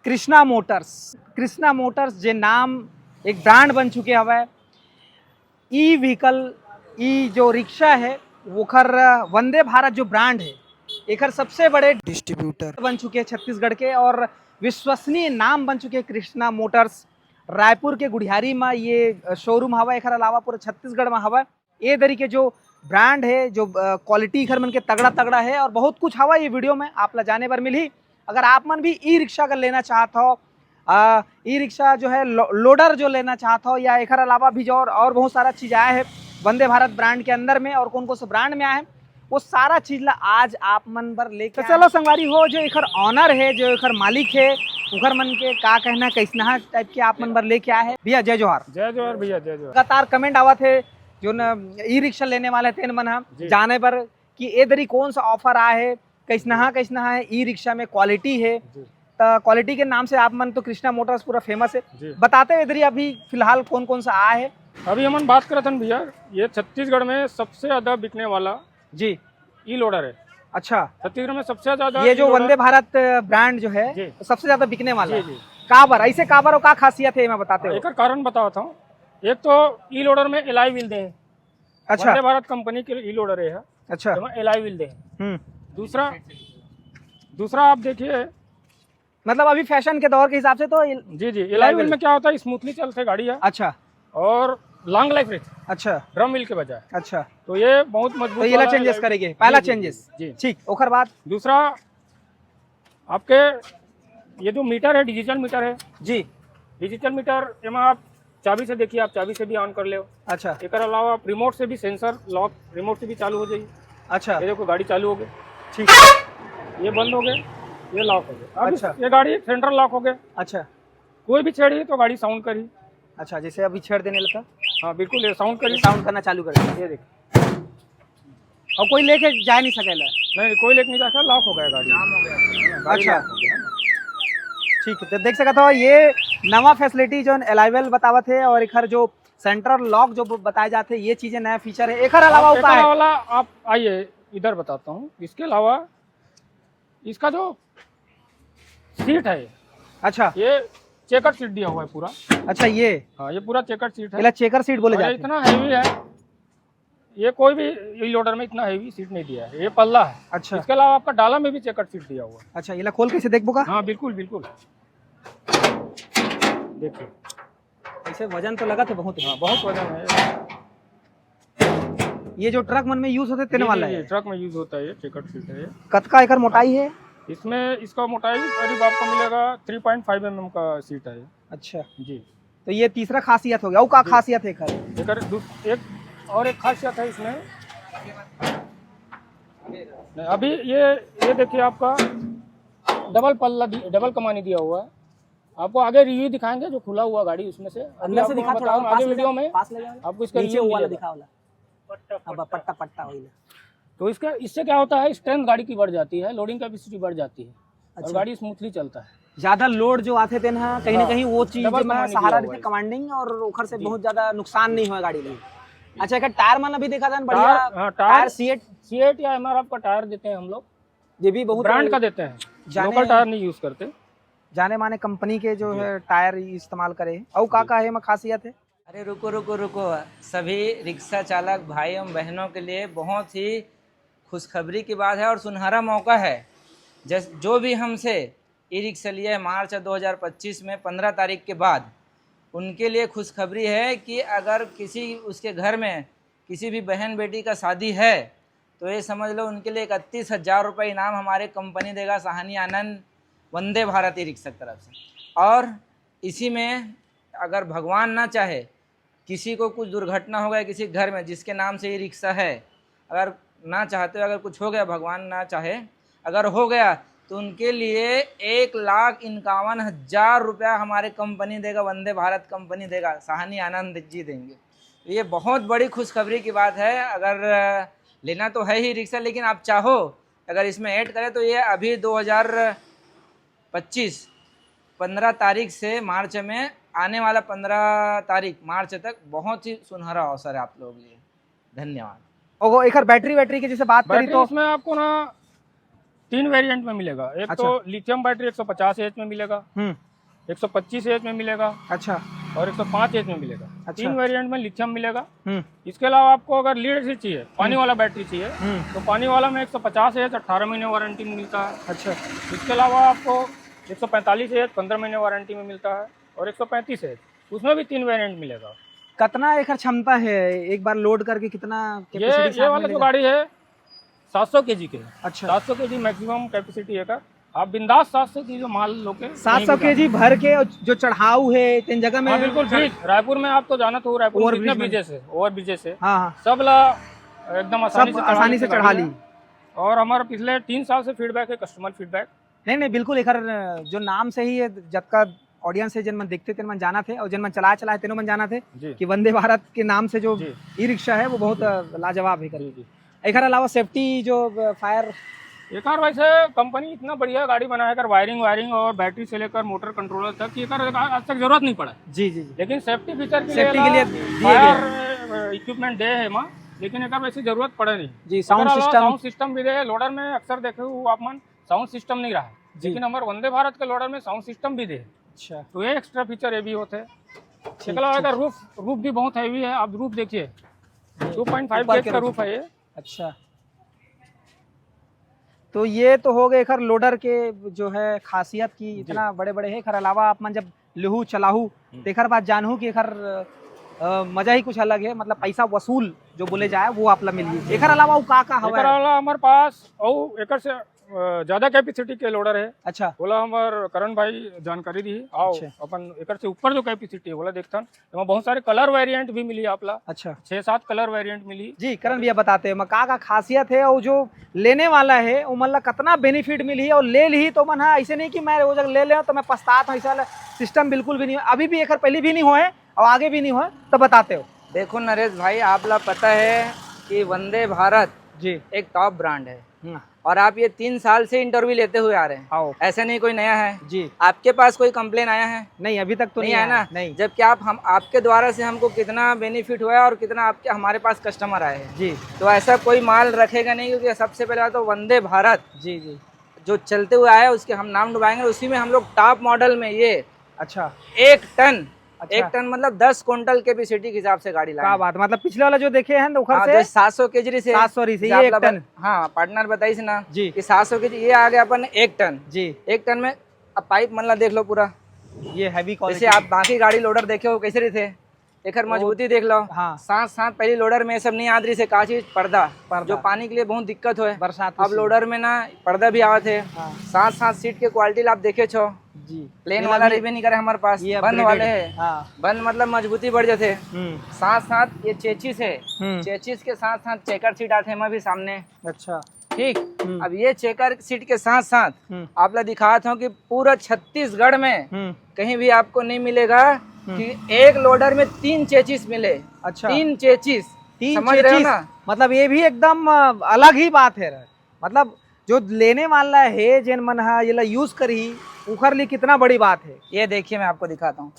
Krishna Motors जे नाम एक brand बन चुके हवे। ई व्हीकल ई जो रिक्शा है वो खर वंदे भारत जो ब्रांड है एकर सबसे बड़े डिस्ट्रीब्यूटर बन चुके हैं छत्तीसगढ़ के, और विश्वसनीय नाम बन चुके हैं कृष्णा मोटर्स। रायपुर के गुढ़ियारी में ये शोरूम हवा, एक अलावा पूरे छत्तीसगढ़ में हवा। ये तरीके के जो ब्रांड है, जो क्वालिटी घर मन के तगड़ा तगड़ा है और बहुत कुछ हवा ये वीडियो में आप ला जाने पर मिली। अगर आप मन भी ई रिक्शा अगर लेना चाहत हो, ई रिक्शा जो है लोडर जो लेना चाहत हो, या एक अलावा भी जो और बहुत सारा चीज़ आया है वंदे भारत ब्रांड के अंदर में, और कौन कौन से ब्रांड में आया है वो सारा चीज ला आज आप मन पर लेके चलो संगवारी हो। जो एकर ऑनर है, जो एकर मालिक है, उखर मन के का कहना कैसना टाइप के आप मन पर लेके आए हैं। भैया जय जोहार। जय जोहार भैया, जय जोहार। लगातार कमेंट आवा थे जो न ई रिक्शा लेने वाले थे मन हम जाने पर कि ए दरी कौन सा ऑफर आया है, कैसना है ई रिक्शा में क्वालिटी है। तो क्वालिटी के नाम से आप मन तो कृष्णा मोटर्स पूरा फेमस है, बताते हुए इधर अभी फिलहाल कौन कौन सा आया है। अभी हम बात करते हैं भैया, ये छत्तीसगढ़ में सबसे ज्यादा बिकने वाला जी ई लोडर है। अच्छा, छत्तीसगढ़ में सबसे ज्यादा ये जो वंदे भारत ब्रांड जो है सबसे ज्यादा बिकने वाला है। जी। काबर ऐसे काबर और का खासियत है मैं बताते हो। एक कारण बताता हूँ। एक तो ई लोडर में एलआई व्हील दे। अच्छा, वंदे भारत कंपनी के ई लोडर है। अच्छा, एलआई व्हील दे। दूसरा आप देखिए, मतलब अभी फैशन के दौर के हिसाब से तो जी एलआई व्हील में क्या होता है, स्मूथली चलते गाड़ी है। अच्छा, और लॉन्ग लाइफ रहती। अच्छा, ड्रम व्हील के बजाय। अच्छा, तो ये बहुत मजबूत। तो ये चेंजेस करेंगे, पहला चेंजेस जी। ठीक। ओकर बाद दूसरा आपके ये जो मीटर है, डिजिटल मीटर है जी। डिजिटल मीटर में आप चाबी से देखिए, आप चाबी से भी ऑन कर ले। अच्छा, एक अलावा आप रिमोट से भी, सेंसर लॉक रिमोट से भी चालू हो जाएगी। अच्छा, ये देखो गाड़ी चालू हो गई, ठीक। ये बंद हो गए, ये लॉक हो गया। अच्छा, ये गाड़ी सेंट्रल लॉक हो गया। अच्छा, कोई भी छेड़ी तो गाड़ी साउंड करी। अच्छा, जैसे अभी छेड़ देने लगा, हाँ बिल्कुल, ये साउंड करी, साउंड करना चालू कर दिया। ये देख, और कोई लेके जा नहीं सकेला। नहीं, कोई लेके नहीं जा सकता, लॉक हो गया गाड़ी। अच्छा, ठीक है। तो देख सकते हो ये नवा फैसिलिटी जो अलाइवल बतावत है, और एक जो सेंट्रल लॉक जो बताए जाते हैं, ये चीजें नया फीचर है। एक अलावा उपाय वाला आप आइए इधर बताता हूँ। इसके अलावा इसका जो सीट है, अच्छा, ये चेकर सीट दिया हुआ है पूरा। अच्छा, ये हाँ, ये पूरा चेकर सीट है। चेकर सीट बोले जाते हैं। इतना हैवी है, ये कोई भी ई लोडर में इतना हैवी सीट नहीं दिया है। ये पल्ला है। अच्छा, इसके अलावा आपका डाला में भी चेकर सीट दिया हुआ है। अच्छा, ये खोल कैसे देख बोगा। हाँ बिल्कुल बिल्कुल, देखिए ऐसे वजन तो लगा था बहुत। हाँ, बहुत वजन है। ये जो ट्रक मन में यूज होते तेने वाला है, ट्रक में यूज होता है, ये चेकर सीट है। कतका एकर मोटाई है इसमें? इसका मोटाई करीब आपको मिलेगा 3.5 mm का सीट है। अच्छा जी, तो ये तीसरा खासियत हो गया। वो का खासियत है एक और एक खासियत है इसमें। अभी ये देखिए, आपका डबल पल्ला, डबल कमानी दिया हुआ है। आपको आगे रिव्यू दिखाएंगे, जो खुला हुआ गाड़ी उसमें से अंदर से दिखा थोड़ा आगे वीडियो में आपको इसका रिव्यू वाला दिखा वाला पट्टा पट्टा वाला। तो इससे क्या होता है, स्ट्रेंथ गाड़ी की बढ़ जाती है, लोडिंग कैपेसिटी बढ़ जाती है। और गाड़ी स्मूथली चलता है। ज्यादा लोड जो आते थे ना कहीं ना कहीं वो चीज में सहारा रहती कमांडिंग, और ओखर से बहुत ज्यादा नुकसान नहीं हुआ गाड़ी में। अच्छा, एक टायर मन अभी देखा था बढ़िया टायर सीएट या एमआरएफ का टायर देते हैं हम लोग। ये भी बहुत ब्रांड का देते हैं, लोकल टायर नहीं यूज करते। जाने माने कंपनी के जो है टायर इस्तेमाल करे। और का है खासियत है। अरे रुको रुको रुको, सभी रिक्शा चालक भाई एवं बहनों के लिए बहुत ही खुशखबरी की बात है और सुनहरा मौका है। जो भी हमसे ई रिक्शा लिए मार्च 2025 में 15 तारीख के बाद, उनके लिए खुशखबरी है कि अगर किसी उसके घर में किसी भी बहन बेटी का शादी है तो ये समझ लो उनके लिए 31,000 रुपये इनाम हमारे कंपनी देगा, साहनी आनंद वंदे भारत ई रिक्शा की तरफ से। और इसी में अगर भगवान ना चाहे किसी को कुछ दुर्घटना हो गया किसी घर में जिसके नाम से ई रिक्शा है, अगर ना चाहते हुए अगर कुछ हो गया, भगवान ना चाहे अगर हो गया, तो उनके लिए 1,51,000 रुपया हमारे कंपनी देगा, वंदे भारत कंपनी देगा, साहनी आनंद जी देंगे। तो ये बहुत बड़ी खुशखबरी की बात है। अगर लेना तो है ही रिक्शा, लेकिन आप चाहो अगर इसमें ऐड करें तो ये अभी 2025 15 तारीख से मार्च में, आने वाला 15 तारीख मार्च तक बहुत ही सुनहरा अवसर है आप लोगों के लिए। धन्यवाद। और एक बैटरी की जैसे बात करी तो इसमें आपको ना तीन वेरिएंट में मिलेगा। एक अच्छा। तो लिथियम बैटरी 150 एच में मिलेगा, 125 एच में मिलेगा अच्छा और 105 एच में मिलेगा। अच्छा। तीन वेरिएंट में लिथियम मिलेगा। हम्म इसके अलावा आपको अगर लीड एसिड चाहिए, पानी वाला बैटरी चाहिए, तो पानी वाला में 150 एच 18 महीने वारंटी में मिलता है। अच्छा इसके अलावा आपको 145 एच 15 महीने वारंटी में मिलता है और 135 एच उसमें भी तीन वेरिएंट मिलेगा। कितना एकड़ क्षमता है, एक बार लोड करके कितना कैपेसिटी के ये साथ वाला जो मिलेगा? गाड़ी है 700 केजी के है। अच्छा 700 केजी मैक्सिमम कैपेसिटी है का। आप बिंदास 700 केजी जो माल लोगे 700 केजी भर के, और जो चढ़ाऊ है तीन जगह में। हाँ बिल्कुल ठीक। रायपुर में आप तो जाना तो रायपुर में कितने ब्रिजेस है, ओवर ब्रिजेस है, हाँ हाँ सब ला एकदम सब आसानी से चढ़ा ली। और हमारा पिछले 3 साल से फीडबैक है, कस्टमर फीडबैक। नहीं नहीं बिल्कुल, एक जो नाम से ही है, जब का ऑडियंस है जिन मन देखते तेन मन जाना थे, और जिन मन चलाए तेनों मन जाना थे जी कि वंदे भारत के नाम से जो जी ई रिक्शा है वो बहुत लाजवाब है। जी जी। एक अलावा सेफ्टी जो फायर, एक और वैसे कंपनी इतना बढ़िया गाड़ी बनाया कर, वायरिंग और बैटरी से लेकर मोटर कंट्रोलर तक ये कर आज तक जरूरत नहीं पड़ा। जी जी जी, लेकिन सेफ्टी फीचर के सेफ्टी के लिए दिए गए फायर इक्विपमेंट दे है माँ, लेकिन एक वैसी जरूरत पड़े नहीं जी। साउंड सिस्टम भी दे। लोडर में अक्सर देखे हो आप मन साउंड सिस्टम नहीं रहा है, लेकिन हमारे वंदे भारत के लोडर में साउंड सिस्टम भी दे। अच्छा तो ये एक्स्ट्रा फीचर ये भी होते हैं। इसके अलावा रूफ भी बहुत हैवी है। आप रूफ देखिए 2.5 गेज का रूफ है ये। अच्छा, तो ये तो हो गए खर लोडर के जो है खासियत की, इतना बड़े बड़े है। खर अलावा आप मन जब लहू चलाहू तेखर बात जानू कि खर मजा ही कुछ अलग है, मतलब पैसा वसूल जो बोले जाए वो आपला मिली। एकर अलावा का हवा एकर अलावा हमारे पास और एकर से ज्यादा कैपेसिटी के लोडर है। अच्छा बोला हमारे करण भाई जानकारी दी आओ अच्छा। अपन एकर से ऊपर जो कैपेसिटी है बोला देखता तो बहुत सारे कलर वेरिएंट भी मिली आपला। अच्छा 6-7 कलर वेरिएंट मिली जी। करण भैया बताते हैं का खासियत है, और जो लेने वाला है वो मतलब कितना बेनिफिट मिली और ले ली तो मन है ऐसे नहीं कि मैं वो जगह ले ले तो मैं पछतात हूँ, ऐसा सिस्टम बिल्कुल भी नहीं है। अभी भी एक पहले भी नहीं हुए और आगे भी नहीं हुए, तो बताते हो। देखो नरेश भाई, आप लोग पता है कि वंदे भारत जी एक टॉप ब्रांड है और आप ये 3 साल से इंटरव्यू लेते हुए आ रहे हैं। आओ ऐसा नहीं कोई नया है जी। आपके पास कोई कंप्लेन आया है? नहीं अभी तक तो नहीं आया ना। नहीं। जबकि हम आपके द्वारा से हमको कितना बेनिफिट हुआ है और कितना आपके हमारे पास कस्टमर आए हैं जी। तो ऐसा कोई माल रखेगा नहीं, क्योंकि सबसे पहले तो वंदे भारत जी जी जो चलते हुए आया उसके हम नाम डुबाएंगे। उसी में हम लोग टॉप मॉडल में ये अच्छा 1 टन अच्छा। 1 टन मतलब 10 क्विंटल कैपेसिटी के हिसाब से गाड़ी लाए। क्या बात, मतलब पिछले वाला जो देखे हैं उखर हाँ, से 700 केजी से 700 से ये 1 टन। हाँ पार्टनर बताइए ना जी कि 700 केजी ये आ गया अपन 1 टन जी। 1 टन में अब पाइप मतलब देख लो पूरा, ये हैवी क्वालिटी। जैसे आप बाकी गाड़ी लोडर देखे हो कैसे थे, एक मजबूती देख लो। हाँ साथ पहली लोडर में सब नहीं आदरी से का चीज पर्दा जो पानी के लिए बहुत दिक्कत हो बरसात। अब लोडर में ना पर्दा भी आवा थे। साथ सीट के क्वालिटी आप देखे छो जी। प्लेन वाला रिबे नहीं करे हमारे पास, बंद वाले है। बंद मतलब मजबूती बढ़ जाते। साथ ये चेचिस है, चेचिस के साथ चेकर सीट आते हैं भी सामने। अच्छा ठीक। अब ये चेकर सीट के साथ आप लोग दिखाता हूँ कि पूरा छत्तीसगढ़ में कहीं भी आपको नहीं मिलेगा कि एक लोडर में 3 चेचिस मिले। अच्छा 3 चेचिस, समझ रहे हो ना? मतलब ये भी एकदम अलग ही बात है। मतलब जो लेने वाला है जिन मन ये यूज करी उखर ली कितना बड़ी बात है। ये देखिए मैं आपको दिखाता हूँ,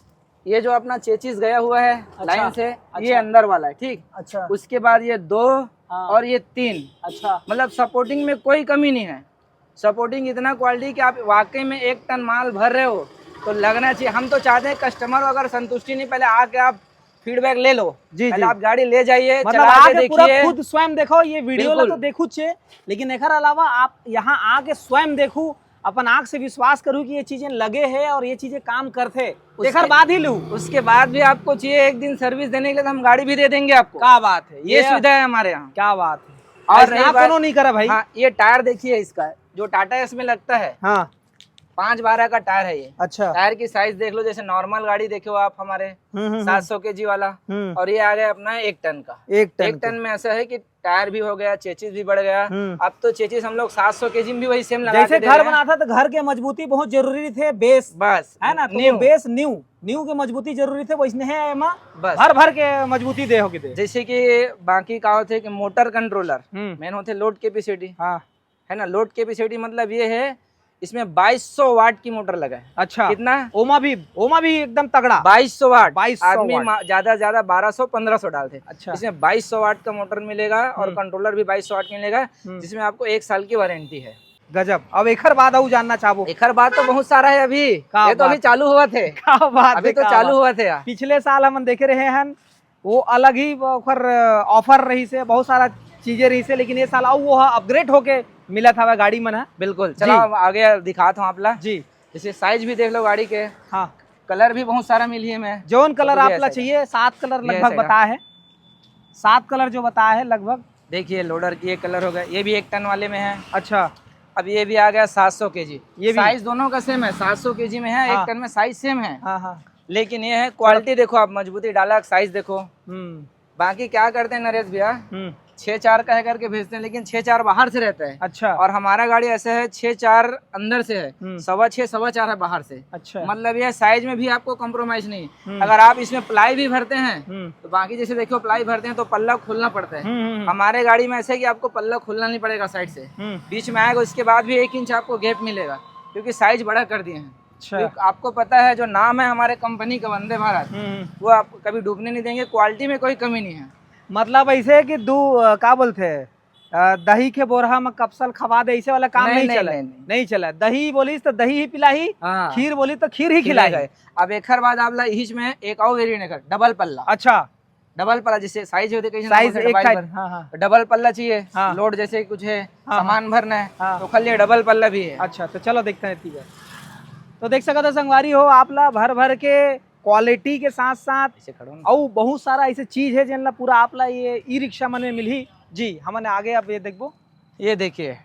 ये जो अपना चेचिस गया हुआ है लाइन से, ये अंदर वाला है। ठीक। अच्छा। उसके बाद ये 2 और ये 3। अच्छा, मतलब सपोर्टिंग में कोई कमी नहीं है। सपोर्टिंग इतना क्वालिटी कि आप वाकई में 1 टन माल भर रहे हो तो लगना चाहिए। हम तो चाहते हैं कस्टमर अगर संतुष्टि नहीं, पहले आके आप फीडबैक ले लो जी, पहले आप गाड़ी ले जाइए, मतलब आके पूरा खुद स्वयं देखो। ये वीडियो ला तो देखू छे, लेकिन एकर अलावा आप यहाँ आके स्वयं देखू, अपन आँख से विश्वास करूँ कि ये चीजें लगे हैं और ये चीजें काम करते, देखकर बाद ही लूँ। उसके बाद भी आपको चाहिए 1 दिन सर्विस देने के लिए तो हम गाड़ी भी दे देंगे आपको। क्या बात है, ये सुविधा है हमारे यहाँ। क्या बात है। और नहीं करा भाई। हाँ, ये टायर देखिए इसका जो टाटा इसमें लगता है। हाँ 512 का टायर है ये। अच्छा। टायर की साइज देख लो, जैसे नॉर्मल गाड़ी देखे हो आप हमारे 700 केजी वाला, और ये आ गया अपना 1 टन का। 1 टन में ऐसा है कि टायर भी हो गया, चेचिस भी बढ़ गया। अब तो चेचिस हम लोग 700 केजी में भी वही सेम लगा जैसे घर बना था तो घर के मजबूती बहुत जरूरी थे, बेस बस है ना, तो बेस न्यू के मजबूती जरूरी थे, वैसने है भर के मजबूती दे होगी। जैसे कि बाकी का होते कि मोटर कंट्रोलर मेन होते लोड कैपेसिटी। हाँ है ना, लोड कैपेसिटी मतलब ये है इसमें 2200 वाट की मोटर लगा है। अच्छा। कितना? ओमा भी एकदम तगड़ा 2200 वाट। 2200 आदमी ज्यादा 1200-1500 डालते। अच्छा। इसमें 2200 वाट का मोटर मिलेगा और कंट्रोलर भी 2200 वाट मिलेगा, जिसमें आपको 1 साल की वारंटी है। गजब। अब एकर बाद आऊ जानना चाहबो एकर बात तो बहुत सारा है अभी, का ये तो अभी बात? चालू हुआ थे, का बात अभी है, तो का चालू बात? हुआ थे यार। पिछले साल हम देखे रहे हैं वो अलग ही ओकर ऑफर रही से, बहुत सारा चीजें रही से, लेकिन ये साल आऊ वो अपग्रेड होके मिला था गाड़ी मन है। बिल्कुल, चलो अब आगे दिखाता हूँ आपला। जी जैसे साइज भी देख लो गाड़ी के, हाँ, कलर भी बहुत सारा मिली है मैं। जौन कलर तो ये आपला ऐसा चाहिए 7 कलर ये लगभग ऐसा बताया है, 7 कलर जो बताया है लगभग। देखिए लोडर की ये कलर हो गया, ये भी 1 टन वाले में है। अच्छा, अब ये भी आ गया 700 केजी, ये भी? साइज दोनों का सेम है, 700 केजी में है, हाँ। 1 टन में साइज सेम है। हाँ हाँ, लेकिन ये है क्वालिटी देखो आप, मजबूती डाला, साइज देखो। हम्म बाकी क्या करते हैं नरेश भैया, हम्म, 6-4 कह करके भेजते हैं, लेकिन 6-4 बाहर से रहता है। अच्छा और हमारा गाड़ी ऐसे है 6-4 अंदर से है, 6.25 6.25 है बाहर से। अच्छा, मतलब ये साइज में भी आपको कॉम्प्रोमाइज नहीं। हम्म। अगर आप इसमें प्लाई भी भरते हैं हम्म तो बाकी जैसे देखो प्लाई भरते हैं तो पल्ला खोलना पड़ता है। हम्म हमारे गाड़ी में ऐसे है कि आपको पल्ला खोलना नहीं पड़ेगा, साइड से बीच में आएगा, उसके बाद भी 1 इंच आपको गैप मिलेगा, क्योंकि साइज बड़ा कर दिए हैं। अच्छा, क्योंकि आपको पता है जो नाम है हमारे कंपनी का वंदे भारत, वो आपको कभी डूबने नहीं देंगे, क्वालिटी में कोई कमी नहीं है। मतलब ऐसे है कि क्या बोलते हैं, दही के बोरहा में कपसल खवा दे, ऐसे वाला काम नहीं चला, नहीं चला। दही बोली तो दही ही पिलाई, हाँ। खीर बोली तो खीर ही खिलाई। अब एक बाद आप हिच में एक और वेरिएंट है, डबल पल्ला। अच्छा, डबल पल्ला जिससे साइज होते कहीं साइज एक हाँ हाँ, डबल पल्ला चाहिए, हाँ। लोड जैसे कुछ है, हाँ, सामान भरना है, हाँ। तो खाली डबल पल्ला भी है। अच्छा, तो चलो देखते हैं तीजा। तो देख सकते हो संगवारी हो आप ला, भर भर के क्वालिटी के साथ साथ ऐसे खड़ो ना। और बहुत सारा ऐसे चीज है जिनला पूरा आप ला ये ई रिक्शा मन में मिली जी। हमने आगे अब ये देखबो, ये देखिए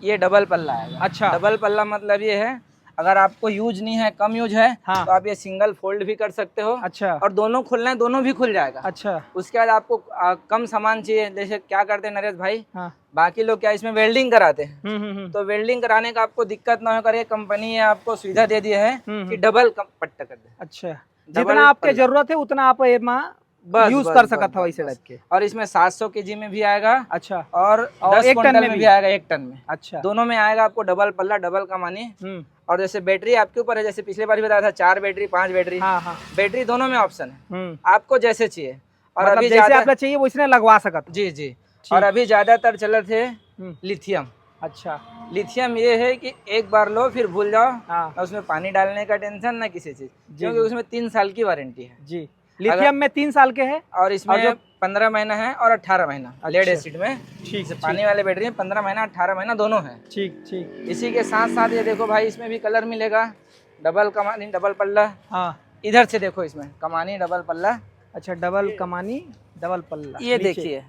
ये डबल पल्ला है। अच्छा, डबल पल्ला मतलब ये है, अगर आपको यूज नहीं है, कम यूज है, हाँ। तो आप ये सिंगल फोल्ड भी कर सकते हो। अच्छा, और दोनों खुलना है, दोनों भी खुल जाएगा। अच्छा, उसके बाद आपको कम सामान चाहिए, जैसे क्या करते हैं नरेश भाई, हाँ, बाकी लोग क्या इसमें वेल्डिंग कराते हैं, हम्म, तो वेल्डिंग कराने का आपको दिक्कत ना हो करके कंपनी ने आपको सुविधा दे दी है कि डबल पट्टा कर दे। अच्छा, डबल जितना आपके पल्ला। जरूरत है उतना आप ये बस, यूज बस, कर बस, सकत हो बस, वैसे बस। टाइप के। और इसमें 700 केजी में भी आएगा, अच्छा, और और 10 1 टन क्विंटल में में भी भी आएगा, 1 टन में। अच्छा, दोनों में आएगा आपको डबल पल्ला, डबल कमानी। और जैसे बैटरी आपके ऊपर है, जैसे पिछले बार भी बताया था 4 बैटरी 5 बैटरी, हाँ हाँ, बैटरी दोनों में ऑप्शन है, आपको जैसे चाहिए। और मतलब अभी जैसे ज्यादा आपको चाहिए वैसे लगवा सकत। जी जी। और अभी ज्यादातर चलत है लिथियम। अच्छा, लिथियम ये है कि एक बार लो फिर भूल जाओ, हाँ ना उसमें पानी डालने का टेंशन, ना किसी चीज, क्योंकि उसमें 3 साल की वारंटी है जी। लिथियम में 3 साल के है, और इसमें 15 महीना है और 18 महीना लेड एसिड में। ठीक जैसे पानी वाले बैटरी में 15 महीना 18 महीना दोनों है। ठीक ठीक, इसी के साथ साथ ये देखो भाई, इसमें भी कलर मिलेगा, डबल कमानी डबल पल्ला। हाँ, इधर से देखो, इसमें कमानी डबल पल्ला। अच्छा, डबल कमानी डबल पल्ला। ये नीचे- देखिए,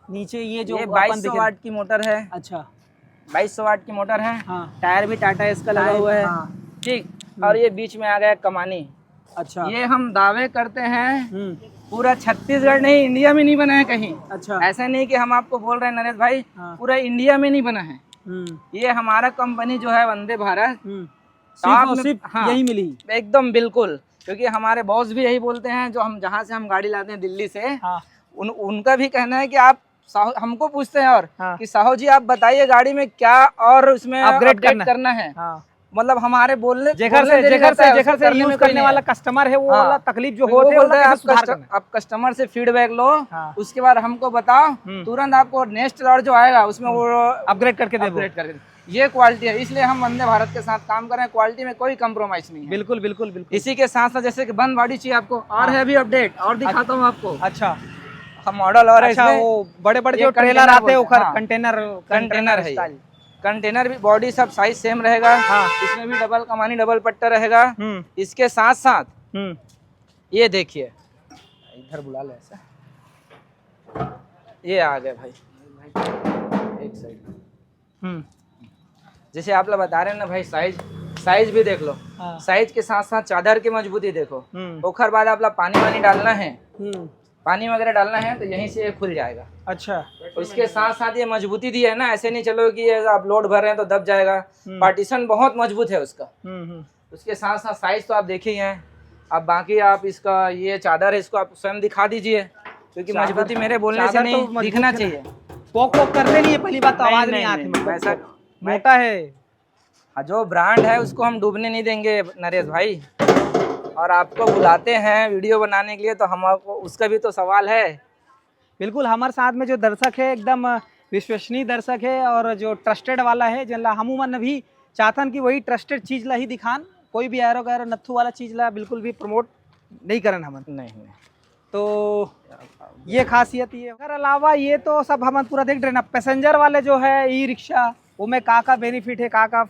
नीचे ये जो ये अपन 2200 देखे- वाट की मोटर है, अच्छा, 2200 वाट की मोटर है। हाँ, टायर भी टाटा इसका लगा हुआ है, हाँ, ठीक। और ये बीच में आ गया कमानी। अच्छा, ये हम दावे करते हैं पूरा छत्तीसगढ़ नहीं, इंडिया में नहीं बना है कहीं। अच्छा, ऐसा नहीं कि हम आपको बोल रहे हैं नरेश भाई, हाँ, पूरा इंडिया में नहीं बना है। ये हमारा कंपनी जो है वंदे भारत, सिर्फ और में- सिर्फ हाँ। यही मिली। एकदम बिल्कुल, क्योंकि हमारे बॉस भी यही बोलते हैं, जो हम जहाँ से हम गाड़ी लाते हैं दिल्ली से, हाँ, उनका भी कहना है कि आप हमको पूछते हैं और हाँ, कि साहू जी आप बताइए गाड़ी में क्या और उसमें अपग्रेड करना है। हाँ, मतलब हमारे बोलने जेकर से यूज करने वाला कस्टमर है वो हाँ। वाला तकलीफ जो तो वो होते बोलते हैं है आप कस्टमर से फीडबैक लो, हाँ। उसके बाद हमको बताओ, तुरंत आपको नेक्स्ट लॉट जो आएगा उसमें वो अपग्रेड करके दे। अपग्रेड करके। ये क्वालिटी है, इसलिए हम वंदे भारत के साथ काम कर रहे हैं, क्वालिटी में कोई कंप्रोमाइज नहीं है। बिल्कुल बिल्कुल बिल्कुल। इसी के साथ साथ जैसे कि बंद बॉडी चाहिए आपको, और है भी अपडेट, और दिखाता हूँ आपको। अच्छा, हम मॉडल और है अच्छा, इसमें, वो बड़े बड़े ये जो ट्रेलर कंटेनर आते हैं बोलते हैं, हाँ। कंटेनर है ये। कंटेनर भी बॉडी सब साइज सेम रहेगा, हाँ। इसमें भी डबल कमानी डबल पट्टा रहेगा। इसके साथ साथ ये देखिए, इधर बुला ले ऐसा, ये आ गया भाई, एक साइड। जैसे आप लोग बता रहे हैं ना भाई, साइज भी देख लो, हाँ। साइज के साथ साथ चादर की मजबूती देखो। ओखर बाद आप लोग पानी वानी डालना है, पानी वगैरह डालना है तो यहीं से ये खुल जाएगा। अच्छा, उसके साथ साथ ये मजबूती दी है ना, ऐसे नहीं चलो कि ये आप लोड भर रहे हैं तो दब जाएगा। पार्टीशन बहुत मजबूत है उसका। उसके साथ साथ साइज तो आप देखे ही हैं। अब बाकी आप इसका ये चादर है, इसको आप स्वयं दिखा दीजिए, क्योंकि मजबूती मेरे बोलने से नहीं तो दिखना चाहिए। पोक पोक करते नहीं है, पहली बात तो आवाज नहीं आती, वैसा मोटा है। जो ब्रांड है उसको हम डूबने नहीं देंगे नरेश भाई। और आपको बुलाते हैं वीडियो बनाने के लिए, तो हम आपको उसका भी तो सवाल है। बिल्कुल, हमारे साथ में जो दर्शक है एकदम विश्वसनीय दर्शक है और जो ट्रस्टेड वाला है जिनला हमू मन भी चाहतन कि वही ट्रस्टेड चीज ला ही दिखान, कोई भी एरो गैरो नत्थू वाला चीज ला बिल्कुल भी प्रमोट नहीं करन हमन। नहीं तो ये खासियत ये अगर अलावा ये तो सब हम पूरा देख रहे ना। पैसेंजर वाले जो है ई रिक्शा वो में का बेनिफिट है का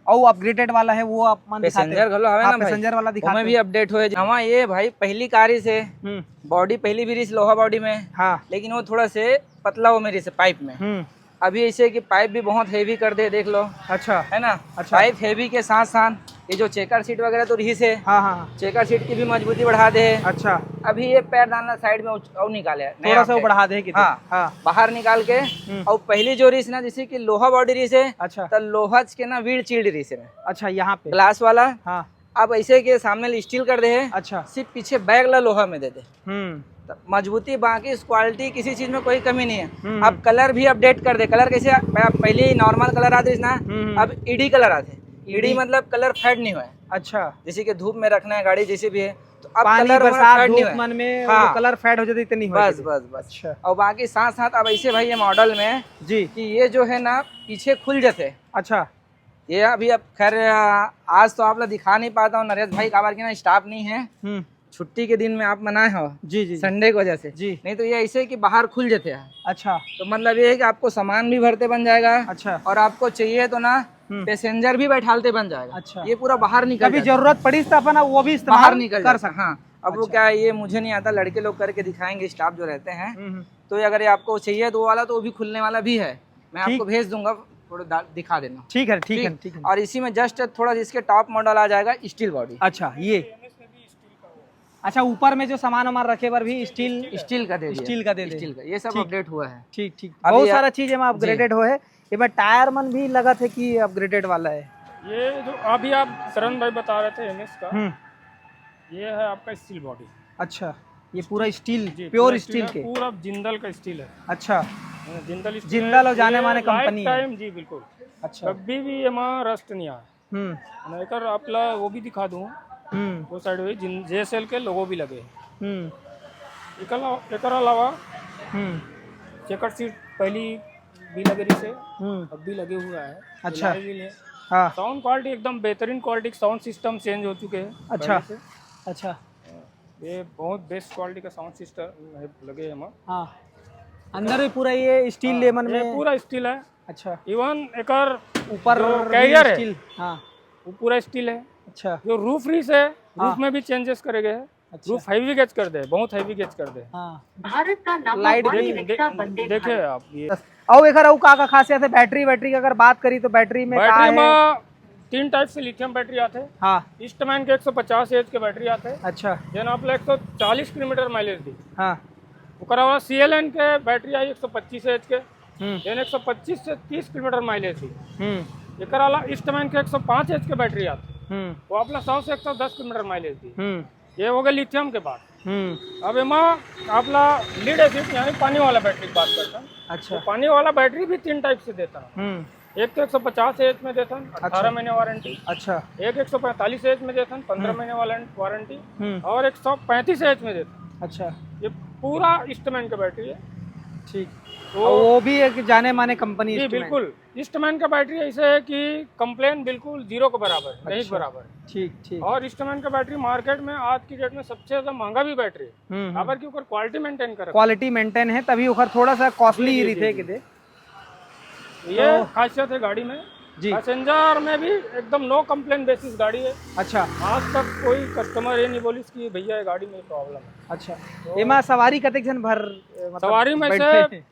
और अपग्रेडेड वाला है वो आप मन दिखाते पैसेंजर घलो हवे ना भाई, पैसेंजर वाला दिखाते ओमे भी अपडेट होए। हवा ये भाई पहली कारी से बॉडी पहली भी रिस लोहा बॉडी में, हाँ लेकिन वो थोड़ा से पतला हो मेरी से पाइप में। अभी ऐसे कि पाइप भी बहुत हेवी कर दे, देख लो। अच्छा है ना। अच्छा। पाइप हेवी के साथ साथ ये जो चेकर सीट वगैरह तो रही से, हाँ हाँ चेकर सीट की भी मजबूती बढ़ा दे। अच्छा अभी ये पैर डालना साइड में और निकाले नया थोड़ा सा वो अपडेट। बढ़ा दे किधर? हाँ हाँ बाहर निकाल के। और पहली जो रिस ना जैसे कि लोहा बॉडी रिस है, अच्छा तो लोहा के ना वीड चील्ड रिस में अच्छा यहाँ पे ग्लास वाला। हाँ अब ऐसे के सामने स्टील कर दे है, अच्छा सिर्फ पीछे बैग ला लोहा में दे दे। हम्म तो मजबूती बाकी इस क्वालिटी किसी चीज में कोई कमी नहीं है। अब कलर भी अपडेट कर दे। कलर कैसे पहले नॉर्मल कलर आते ना, अब ईडी कलर आते। ईडी मतलब कलर फेड नहीं हुआ है। अच्छा जैसे कि धूप में रखना है गाड़ी जैसे भी है, तो अब पानी कलर बरसात फेड नहीं धूप हुआ है। मन में हाँ। वो कलर फेड हो जाती इतनी हो बस बस बस। अच्छा और बाकी साथ साथ अब ऐसे भाई ये मॉडल में जी कि ये जो है ना पीछे खुल जाते। अच्छा ये अभी अब खैर आज तो आप लोग दिखा नहीं पाता हूँ नरेश भाई, काबर की ना स्टाफ नहीं है, छुट्टी के दिन में आप मनाए हो जी जी संडे की वजह से। जी नहीं तो ये ऐसे कि बाहर खुल जाते हैं। अच्छा तो मतलब ये है कि आपको सामान भी भरते बन जाएगा, अच्छा और आपको चाहिए तो ना पैसेंजर भी बैठालते बन जाएगा। अच्छा। ये पूरा बाहर निकल कभी जाता है। जरूरत पड़ी तो अपन वो भी बाहर इस्तेमाल निकल कर कर सकते हाँ। अब वो क्या है, ये मुझे नहीं आता, लड़के लोग करके दिखाएंगे स्टाफ जो रहते हैं। तो ये अगर ये आपको चाहिए तो वो वाला तो वो भी खुलने वाला भी है, मैं ठीक। आपको भेज दूंगा, थोड़ा दिखा देना। ठीक है ठीक है ठीक है। और इसी में जस्ट थोड़ा इसके टॉप मॉडल आ जाएगा स्टील बॉडी। अच्छा ये अच्छा ऊपर में जो सामान वामान रखे पर भी स्टील का दे दिया। स्टील का दे दे। स्टील का ये सब ठीक। अपडेट हुआ है। ठीक ठीक अभी बहुत आप- सारा चीज है अपग्रेडेड हो है। ये में टायर मन भी लगा थे कि अपग्रेडेड वाला है। ये जो अभी आप शरण भाई बता रहे थे एमएस का, ये है आपका स्टील बॉडी। अच्छा ये पूरा स्टील जी, प्योर पूरा स्टील है, के। पूरा जिंदल का स्टील है। अच्छा जिंदल स्टील जिंदल है। और जाने ये माने कंपनी है। टाइम जी बिल्कुल, अच्छा कभी भी एमा रस्ट नहीं आया। मैं कर आपला वो भी दिखा दूँ, वो साइड में जेएसएल के लोगो भी लगे हैं। एकर अलावा चेकर सीट पहली भी लगे रही से, अब भी लगे हुआ है। अच्छा। भी है। हाँ साउंड क्वालिटी एकदम बेहतरीन क्वालिटी, साउंड सिस्टम चेंज हो चुके हैं अच्छा पहले से। अच्छा ये बहुत बेस्ट क्वालिटी का साउंड सिस्टम लगे हैं हमारे। हाँ अंदर भी पूरा ये स्टील लेमन ये में। पूरा स्टील है। अच्छा इवन एकर ऊपर जो भी कैरियर है स्टील। हाँ वो पूरा स्टील है। अच्छा जो रूफ रीस है, रूफ में भी चेंजेस करे गए हैं। अच्छा। रूफ हैवी गेज कर दे, बहुत हैवी गेज कर दे। हाँ भारत का नंबर लाइट वन भी रिक्शा वंदे देखिए आप ये और एक का खासियत है बैटरी की अगर बात करी तो बैटरी में का बैटरी है? में 3 टाइप से लिथियम बैटरी आते हैं। हाँ ईस्टमैन के 150 एच के बैटरी आते हैं, अच्छा जेन आप 140 किलोमीटर माइलेज दी। हाँ ओकरा बाद CLN के बैटरी आई 125 एच के, हम्म जेन 125 से 30 किलोमीटर माइलेज दी। हम्म एकर अलावा ईस्टमैन के 105 एच के बैटरी आते हैं, वो अपना 100 से 110 किलोमीटर माइलेज दी। ये हो गया लिथियम के बाद। अब एमा आपला लीड एसिड यानी पानी वाला बैटरी की बात करता हूँ। अच्छा तो पानी वाला बैटरी भी 3 टाइप से देता हूँ। एक तो 150 एच में देता हूँ, 18 महीने वारंटी। अच्छा एक 145 एच में देता हूँ, 15 महीने वारंटी। हम्म और 135 एच में देता हूँ। अच्छा ये पूरा ईस्टमैन का बैटरी है। ठीक तो और वो भी एक जाने माने कंपनी जी Eastman। बिल्कुल, ईस्टमैन का बैटरी ऐसे है कि कंप्लेन बिल्कुल 0 के बराबर है, नहीं के अच्छा। बराबर है। ठीक ठीक और ईस्टमैन का बैटरी मार्केट में आज की डेट में सबसे ज्यादा महंगा भी बैटरी है, काबर के ऊपर क्वालिटी मेंटेन कर रखा क्वालिटी मेंटेन है तभी ओखर थोड़ा सा कॉस्टली ही रही थे कि दे है। ये खासियत है गाड़ी में। जी पैसेंजर में भी एकदम नो कंप्लेन बेसिस गाड़ी है। अच्छा आज तक कोई कस्टमर ये नहीं बोलिस कि भैया ये गाड़ी में प्रॉब्लम है। अच्छा एमा सवारी कतेक जन भर मतलब सवारी में से बैठे?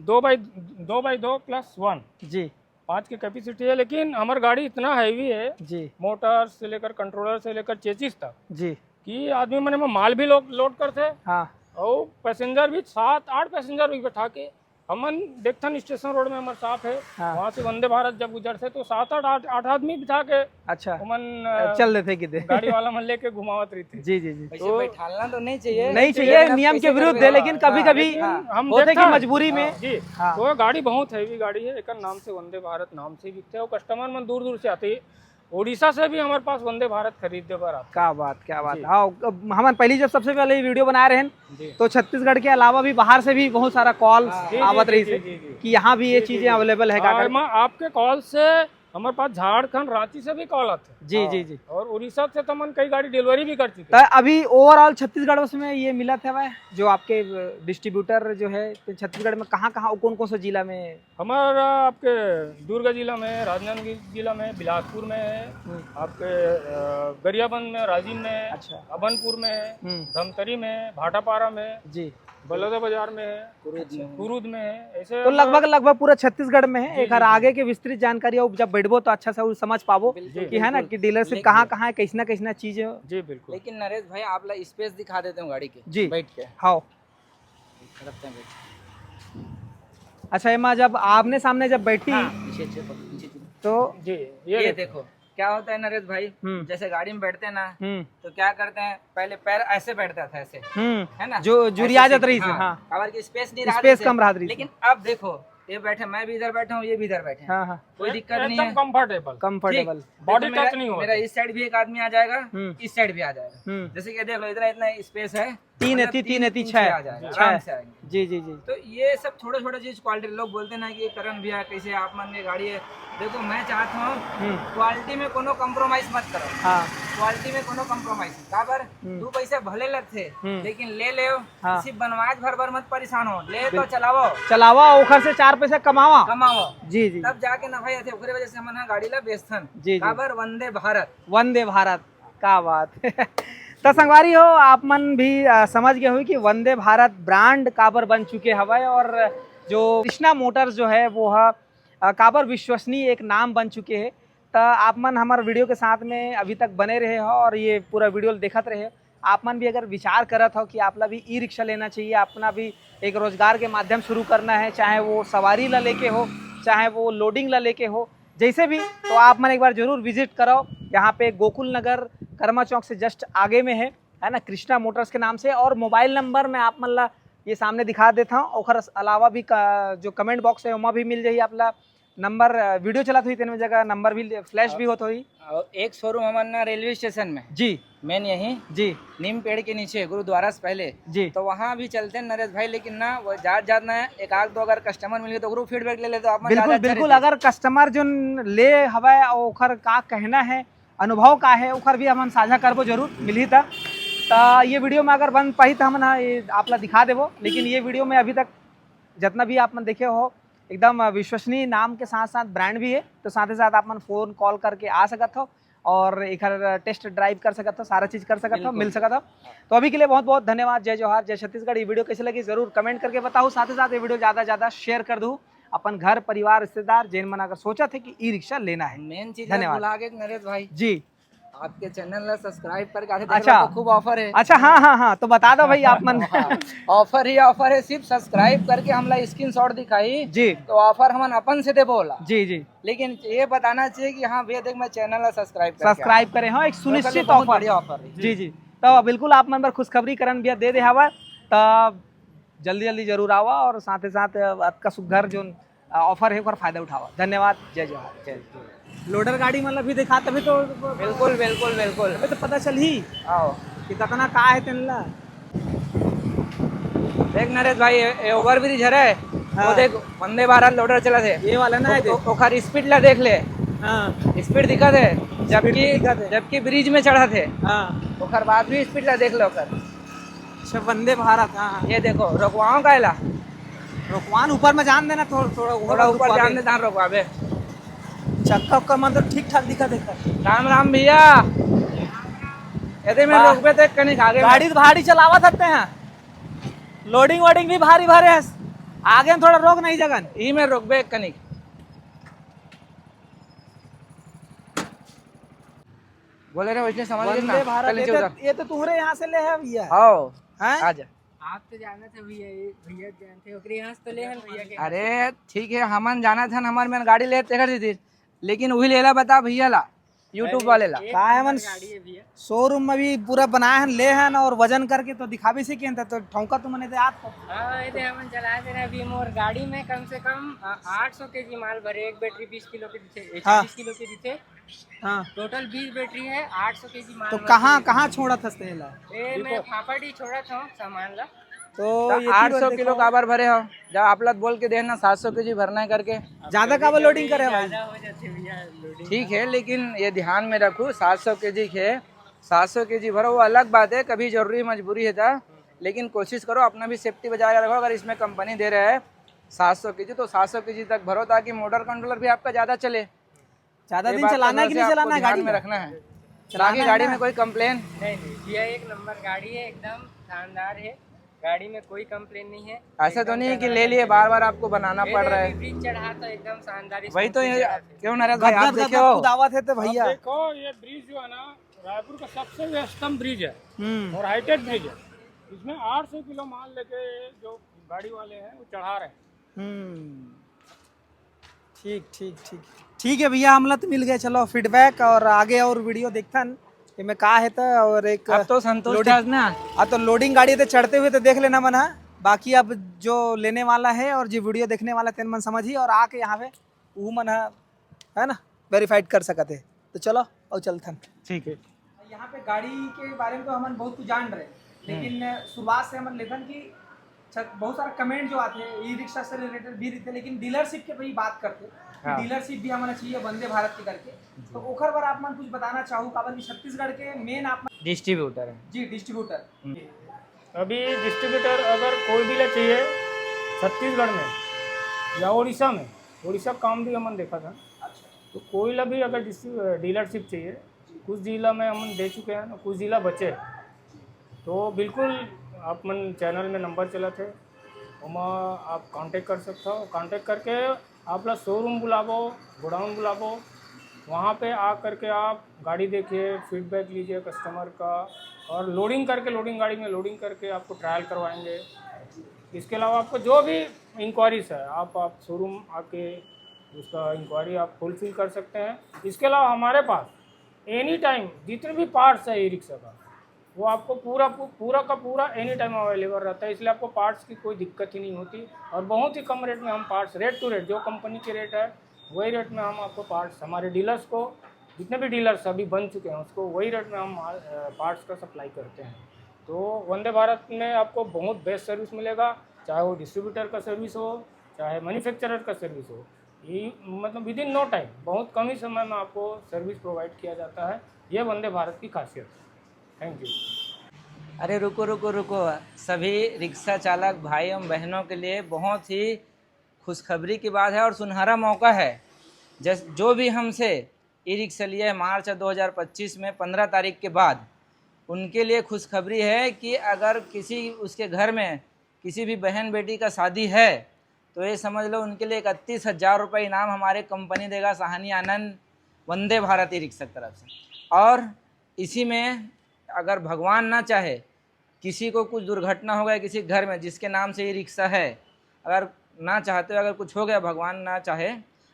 2 बाई 2 प्लस 1 जी 5 की कैपेसिटी है, लेकिन हमारी गाड़ी इतना हैवी है, जी मोटर से लेकर कंट्रोलर से लेकर चेचिस तक, जी कि आदमी मैंने माल भी लोड करते हाँ और पैसेंजर भी 7-8 पैसेंजर भी बैठा के हमन देखथन स्टेशन रोड में हमारे साथ है। हाँ। वहाँ से वंदे भारत जब गुजरते तो 7-8 आदमी बिठा के अच्छा हमन चल रहे थे कि दे गाड़ी वाला मन लेके घुमावत रही थी। जी जी जी वैसे बैठालना तो नहीं चाहिए, नहीं चाहिए नियम के विरुद्ध है, लेकिन कभी कभी हम होते कि देखते हैं। मजबूरी में जी तो गाड़ी बहुत हैवी गाड़ी है। एक नाम से वंदे भारत नाम से बिकते है और कस्टमर मन दूर दूर से आते हैं। उड़ीसा से भी हमारे पास वंदे भारत खरीदने पर आते क्या बात जी। हाँ। हम पहली जब सबसे पहले ये वीडियो बना रहे हैं जी। तो छत्तीसगढ़ के अलावा भी बाहर से भी बहुत सारा कॉल जी, आवत जी, रही जी, से जी, जी। कि यहाँ भी ये जी, जी, चीजें जी। अवेलेबल है काका। आपके कॉल से हमारे पास झारखंड रांची से भी कॉल आते हैं। जी जी जी। और उड़ीसा से तो हम कई गाड़ी डिलीवरी भी कर चुके तो अभी ओवरऑल छत्तीसगढ़ में ये मिला था वह जो आपके डिस्ट्रीब्यूटर जो है तो छत्तीसगढ़ में कहाँ कहाँ कौन कौन सा जिला में? हमारा आपके दुर्ग जिला में, राजनांदगांव जिला में, बिलासपुर में है, आपके गरियाबंद में, राजीव में है, अच्छा। अबनपुर में है, धमतरी में है, भाटापारा में है, जी, बलौदा बाजार में है, कुरुद में है, ऐसे तो लगभग पूरा छत्तीसगढ़ में है। जी, एक जी, जी। आगे के विस्तृत जानकारी हो जब बैठबो तो अच्छा से समझ पाबो कि है ना कि डीलरशिप कहाँ कहाँ है, कैसना चीज है। जी बिल्कुल। लेकिन नरेश भाई आप ला स्पेस दिखा देते हो गाड़ी के जी। बैठ के हाँ रखते हैं बैठ अच्छा एमा जब आमने सामने जब बैठी पीछे तो जी ये देखो क्या होता है नरेश भाई, जैसे गाड़ी में बैठते हैं ना तो क्या करते हैं, पहले पैर ऐसे बैठता था ऐसे, है ना, जो जुरिया जात रही से। हाँ कवर की स्पेस नहीं रहा, स्पेस कम रहा रही। लेकिन अब देखो ये बैठे, मैं भी इधर बैठा हूँ, ये भी इधर बैठे हैं, हाँ हाँ कोई दिक्कत नहीं है, एकदम कंफर्टेबल। कंफर्टेबल। बॉडी देखो टच नहीं होगा। मेरा इस साइड भी एक आदमी आ जाएगा, इस साइड भी आ जाएगा, जैसे कि देख लो इतना इतना स्पेस है, तीन मतलब एती छह छह आ जाएगा, आराम से आएंगे। जी जी जी। तो ये सब छोटे छोटे चीज क्वालिटी, लोग बोलते हैं ना कि ये करण भैया कैसे आप मन में गाड़ी है, देखो मैं चाहता हूँ क्वालिटी में कोनो कम्प्रोमाइज मत करो। हाँ क्वालिटी में कोनो कम्प्रोमाइज काबर, दो पैसे भले लगते लेकिन ले ले, हाँ। सिर्फ बनवाज भर मत परेशान हो, ले तो चलावो चलावा ओखर से 4 पैसे कमावा। कमाओ, जी जी तब जाके ना भाई थे, ओकरे वजह से हमन गाड़ी ला बेचथन। जी जी। काबर वंदे भारत, वंदे भारत का बात तो संगवारी हो आप मन भी समझ गए हुई कि वंदे भारत ब्रांड काबर बन चुके हवाए और जो कृष्णा मोटर्स जो है वो काबर विश्वसनीय एक नाम बन चुके हैं। तो आप मन हमारे वीडियो के साथ में अभी तक बने रहे हो और ये पूरा वीडियो देखत रहे हो। आप मन भी अगर विचार करत हो कि आपला भी ई रिक्शा लेना चाहिए, अपना भी एक रोजगार के माध्यम शुरू करना है, चाहे वो सवारी ला लेके हो, चाहे वो लोडिंग ला लेके हो, जैसे भी, तो आप मन एक बार जरूर विजिट करो। यहाँ पे गोकुल नगर कर्मा चौक से जस्ट आगे में है ना, कृष्णा मोटर्स के नाम से। और मोबाइल नंबर मैं आप मन ला ये सामने दिखा देता हूँ, और अलावा भी जो कमेंट बॉक्स है वहाँ भी मिल जाइए आपला नंबर। वीडियो चला हुई तेन जगह नंबर भी फ्लैश भी होता हुई। और एक शोरूम हमारा रेलवे स्टेशन में जी मेन यही जी नीम पेड़ के नीचे गुरुद्वारा से पहले जी। तो वहाँ भी चलते हैं नरेश भाई, लेकिन ना वो जात ना है, एक आध दो अगर कस्टमर मिल गए तो फीडबैक ले ले तो आप मन बिल्कुल ज्यादा बिल्कुल। अगर कस्टमर जो ले हवा ओखर का कहना है, अनुभव का है, ओखर भी हम साझा करबो जरूर मिली था। तो ये वीडियो में अगर बन पाई तो हम ना ये आप ला दिखा देबो, लेकिन ये वीडियो में अभी तक जितना भी आप मन देखे हो एकदम विश्वसनीय नाम के साथ साथ ब्रांड भी है। तो साथ ही साथ आप मन फोन कॉल करके आ सकत हो और एक टेस्ट ड्राइव कर सकत हो, सारा चीज़ कर सकत हो, मिल सकत हो। तो अभी के लिए बहुत बहुत धन्यवाद। जय जोहार, जय छत्तीसगढ़। ये वीडियो कैसे लगी जरूर कमेंट करके बताओ। साथ ही साथ ये वीडियो ज़्यादा से ज़्यादा शेयर कर दूँ अपन घर परिवार रिश्तेदार जिन मन अगर सोचा थे कि ई रिक्शा लेना है। मेन चीज धन्यवाद। भुला गए नरेश भाई, जी आपके चैनल ला सब्सक्राइब करके आते अच्छा। तो खूब ऑफर है। अच्छा हाँ, तो बता दो भाई आप मन। ऑफर ही ऑफर है, सिर्फ सब्सक्राइब करके हमला स्क्रीनशॉट दिखाई जी तो ऑफर हमन अपन से दे बोला, जी जी। लेकिन ये बताना चाहिए कि हाँ भैया देख मैं चैनल ला सब्सक्राइब करें, हाँ एक सुनिश्चित बहुत ऑफर। बढ़िया ऑफर है। जी जी। तो बिल्कुल आप मन पर खुशखबरी करन भैया दे हवा, तो जल्दी जरूर आवा और साथ ही साथ आपका सुघर जो ऑफर है फायदा उठावा। धन्यवाद। जय जोहार। जय लोडर गाड़ी मतलब भी दिखा तभी तो बिल्कुल बिल्कुल बिल्कुल तो पता चल ही आओ कि कितना का है तेनला। देख नरेश भाई ये ओवर ब्रिज है, वो देख वंदे भारत लोडर चला थे, ये वाला ना है देख। ओखर स्पीड ला देख ले, हाँ स्पीड दिखा थे, जबकि ब्रिज में चढ़ा थे, हाँ। ओखर बाद भी स्पीड ला देख लो ओखर। अच्छा वंदे भारत। हाँ ये देखो रोकवाओ का ला, रोकवान ऊपर में जान देना, थोड़ा ऊपर जान दे तान रोकवाबे। चक्का उक्का मतलब ठीक ठाक दिखा देखा। राम राम भैया, यदि मैं रोक पे तो कहीं आगे गाड़ी भारी चलावा सकते हैं, लोडिंग वोडिंग भी भारी भारी है, आगे में थोड़ा रोक नहीं जगन ई में रोकबे कनिक। बोले रहे वैसे समझ गए ना। वंदे भारत चल नीचे उतर। ये तो तुम्हारे यहाँ से ले है भैया। आओ हैं? आजा। आप तो जाना था भैया, ये भैया जानते हो, ओकरे यहाँ से तो ले हन भैया के। अरे ठीक है, हमन जाना था, हमार में गाड़ी ले तेकर दी थी, लेकिन वही लेला बता भैया ला यूट्यूब वाले ला एक का है नंबर मन गाड़ी है भैया। शोरूम में भी पूरा बनाए हैं ले हैं और वजन करके तो दिखा भी सके तो ठौका तो मैंने दे आपको हाँ ये हम चला दे रहे अभी मोर गाड़ी में कम से कम 800 केजी माल भरे, एक बैटरी 20 किलो के पीछे, हाँ। 40 किलो के पीछे, हाँ टोटल 20 बैटरी है, 800 केजी माल तो भर कहाँ के कहाँ छोड़ा था तेला ये मैं फाफड़ ही छोड़ा था सामान ला। तो ये 800 किलो काबर भरे हो, जब आप लोग बोल के देना 700 केजी भरना है करके। ज्यादा काबर लोडिंग करे भाई ज्यादा हो जाते भैया लोडिंग। ठीक है, लेकिन ये ध्यान में रखो 700 केजी है, 700 केजी भरो वो अलग बात है, कभी जरूरी मजबूरी है था, लेकिन कोशिश करो अपना भी सेफ्टी बचा के रखो। अगर इसमें कंपनी दे रहा है 700 केजी तो 700 केजी तक भरो, ताकि मोटर कंट्रोलर भी आपका ज़्यादा चले। ज्यादा ये दिन बात चलाना है कि से नहीं आपको चलाना है ध्यान गाड़ी में में रखना है, चलाना ताकि है गाड़ी ना। में कोई कंप्लेन। नहीं भैया एक नंबर गाड़ी है, एकदम शानदार है, गाड़ी में कोई कंप्लेन नहीं है। ऐसा तो नहीं है कि ले लिए बार बार आपको बनाना पड़ रहा है। ब्रिज चढ़ा तो एकदम शानदार। वही तो ये चढ़ा थे। क्यों नरेश भाई, आप गदगद देखे गदगद हो खुद आवा थे तो आप भैया देखो ये ब्रिज जो है ना रायपुर का सबसे व्यस्तम ब्रिज है हम्म और हाईटेक ब्रिज है। इसमें 800 किलो माल लेके जो गाड़ी वाले हैं वो चढ़ा रहे हैं। हम्म ठीक ठीक ठीक ठीक है भैया, हमला तो मिल गए। चलो फीडबैक और आगे और वीडियो देखता कि मैं कहा है तो और एक अब तो संतुष्ट है ना। तो लोडिंग गाड़ी तो चढ़ते हुए तो देख लेना मन है, बाकी अब जो लेने वाला है और जो वीडियो देखने वाला तेन मन समझी और आके यहाँ पे वो मन है ना वेरीफाइड कर सकते। तो चलो और चलथन। ठीक है, यहाँ पे गाड़ी के बारे में तो हम बहुत कुछ जान रहे, लेकिन शुरुआत से हम लेथन की बहुत सारे कमेंट जो आते हैं ई रिक्शा से रिलेटेड भी रहते, लेकिन डीलरशिप के भी बात करते हाँ। डीलरशिप भी हमारा चाहिए वंदे भारत के करके। तो ओखर बार आप मन कुछ बताना चाहूँ काबर की छत्तीसगढ़ के मेन आप डिस्ट्रीब्यूटर है। जी डिस्ट्रीब्यूटर अभी डिस्ट्रीब्यूटर अगर कोई भी ले चाहिए छत्तीसगढ़ में या उड़ीसा में, उड़ीसा काम भी हमने देखा था, तो कोई ला भी अगर डीलरशिप चाहिए, कुछ जिला में हम दे चुके हैं, कुछ जिला बचे, तो बिल्कुल आप मन चैनल में नंबर चला थे वहाँ आप कांटेक्ट कर सकते हो। कांटेक्ट करके आप लोग शोरूम बुलावो, गोडाउन बुलावो, वहाँ पे आ करके आप गाड़ी देखिए, फीडबैक लीजिए कस्टमर का, और लोडिंग करके लोडिंग गाड़ी में लोडिंग करके आपको ट्रायल करवाएंगे। इसके अलावा आपको जो भी इंक्वायरीज है आप शोरूम आके उसका इंक्वायरी आप फुलफिल कर सकते हैं। इसके अलावा हमारे पास एनी टाइम जितने भी पार्ट्स है ई रिक्शा का वो आपको पूरा का पूरा एनी टाइम अवेलेबल रहता है, इसलिए आपको पार्ट्स की कोई दिक्कत ही नहीं होती। और बहुत ही कम रेट में हम पार्ट्स रेट टू रेट जो कंपनी के रेट है वही रेट में हम आपको पार्ट्स, हमारे डीलर्स को जितने भी डीलर्स अभी बन चुके हैं उसको वही रेट में हम पार्ट्स का सप्लाई करते हैं। तो वंदे भारत में आपको बहुत बेस्ट सर्विस मिलेगा, चाहे वो डिस्ट्रीब्यूटर का सर्विस हो चाहे मैन्युफैक्चरर का सर्विस हो। ये मतलब विद इन नो टाइम बहुत कम ही समय में आपको सर्विस प्रोवाइड किया जाता है। ये वंदे भारत की खासियत है। Thank you. अरे रुको रुको रुको, सभी रिक्शा चालक भाई एवं बहनों के लिए बहुत ही खुशखबरी की बात है और सुनहरा मौका है। जो भी हमसे ई रिक्शा लिए मार्च 2025 में 15 तारीख के बाद, उनके लिए खुशखबरी है कि अगर किसी उसके घर में किसी भी बहन बेटी का शादी है तो ये समझ लो उनके लिए 31,000 रुपये इनाम हमारे कंपनी देगा, सहानी आनंद वंदे भारत ई रिक्शा की तरफ से। और इसी में अगर भगवान ना चाहे किसी को कुछ दुर्घटना हो गया किसी घर में जिसके नाम से ये रिक्शा है, अगर ना चाहते अगर कुछ हो गया, भगवान ना चाहे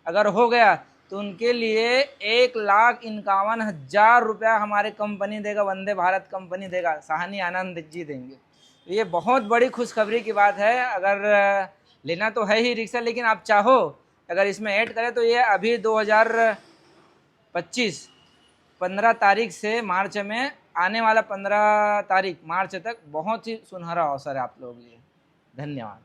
अगर हो गया, तो उनके लिए 1,51,000 रुपया हमारे कंपनी देगा, वंदे भारत कंपनी देगा, सहानी आनंद जी देंगे। तो ये बहुत बड़ी खुशखबरी की बात है। अगर लेना तो है ही रिक्शा, लेकिन आप चाहो अगर इसमें ऐड करें तो ये अभी 2025 15 तारीख से मार्च में आने वाला 15 तारीख मार्च तक बहुत ही सुनहरा अवसर है आप लोगों के लिए। धन्यवाद।